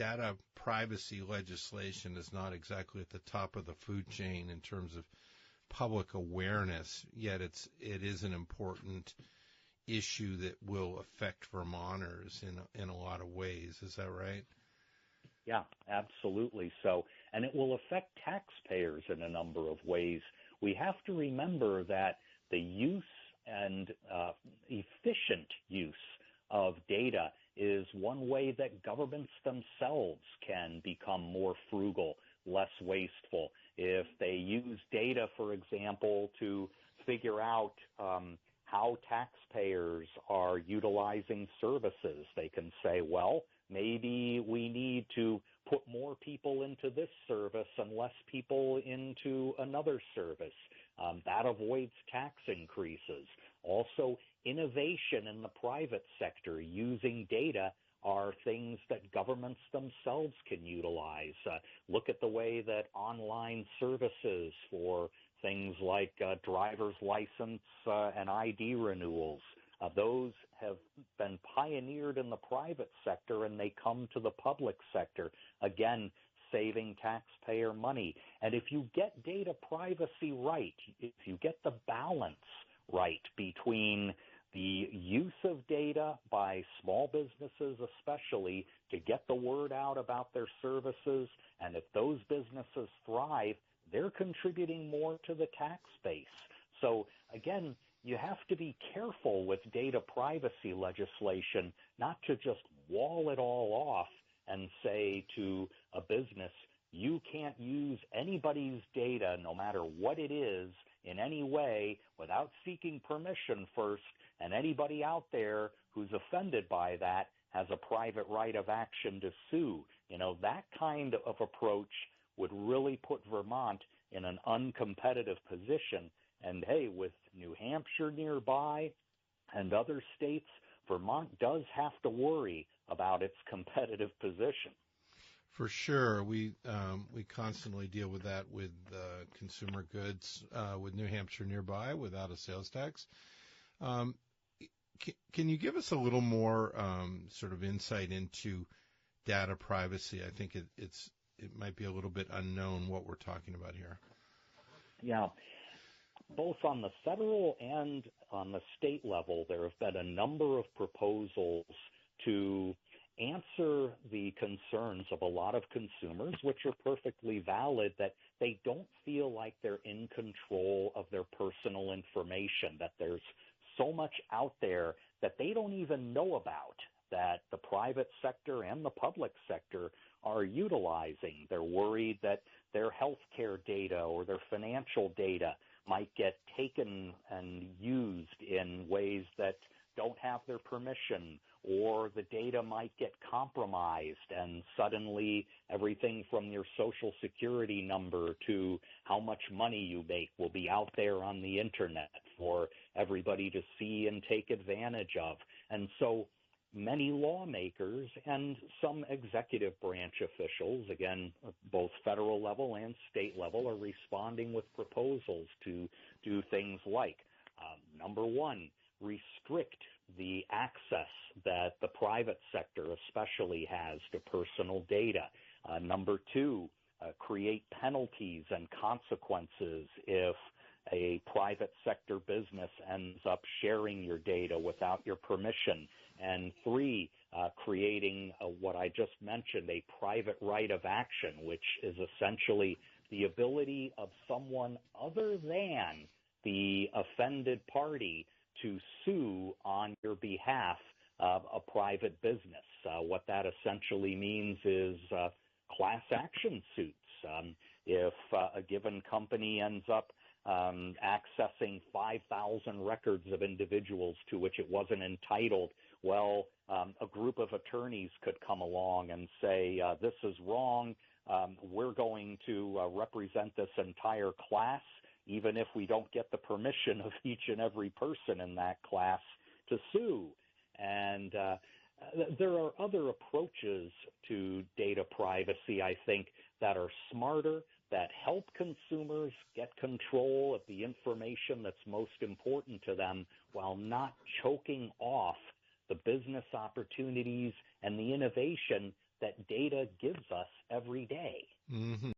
data privacy legislation is not exactly at the top of the food chain in terms of public awareness, yet it is an important issue that will affect Vermonters in a lot of ways. Is that right? Yeah, absolutely so. And it will affect taxpayers in a number of ways. We have to remember that the use and efficient use of data is one way that governments themselves can become more frugal, less wasteful. If they use data, for example, to figure out how taxpayers are utilizing services, they can say, well, maybe we need to put more people into this service and less people into another service. That avoids tax increases. Also, innovation in the private sector using data are things that governments themselves can utilize. Look at the way that online services for things like driver's license and ID renewals, those have been pioneered in the private sector, and they come to the public sector, again, saving taxpayer money. And if you get data privacy right, if you get the balance right between the use of data by small businesses especially to get the word out about their services, and if those businesses thrive, they're contributing more to the tax base. So, again, you have to be careful with data privacy legislation, not to just wall it all off and say to a business, you can't use anybody's data, no matter what it is, in any way without seeking permission first, and anybody out there who's offended by that has a private right of action to sue. You know, that kind of approach would really put Vermont in an uncompetitive position. And, hey, with New Hampshire nearby and other states, Vermont does have to worry about its competitive position. For sure. We constantly deal with that with consumer goods with New Hampshire nearby without a sales tax. Can you give us a little more sort of insight into data privacy? I think it might be a little bit unknown what we're talking about here. Yeah. Both on the federal and on the state level, there have been a number of proposals to answer the concerns of a lot of consumers, which are perfectly valid, that they don't feel like they're in control of their personal information, that there's so much out there that they don't even know about, that the private sector and the public sector are utilizing. They're worried that their healthcare data or their financial data might get taken and used in ways that don't have their permission, or the data might get compromised, and suddenly everything from your social security number to how much money you make will be out there on the internet for everybody to see and take advantage of. And so many lawmakers and some executive branch officials, again, both federal level and state level, are responding with proposals to do things like, number one, restrict the access that the private sector especially has to personal data. Number two, create penalties and consequences if a private sector business ends up sharing your data without your permission. And three, creating what I just mentioned, a private right of action, which is essentially the ability of someone other than the offended party to sue on your behalf of a private business. What that essentially means is class action suits. If a given company ends up accessing 5,000 records of individuals to which it wasn't entitled, well, a group of attorneys could come along and say, this is wrong. We're going to represent this entire class, even if we don't get the permission of each and every person in that class to sue. And there are other approaches to data privacy, I think, that are smarter, that help consumers get control of the information that's most important to them while not choking off the business opportunities and the innovation that data gives us every day. Mm-hmm.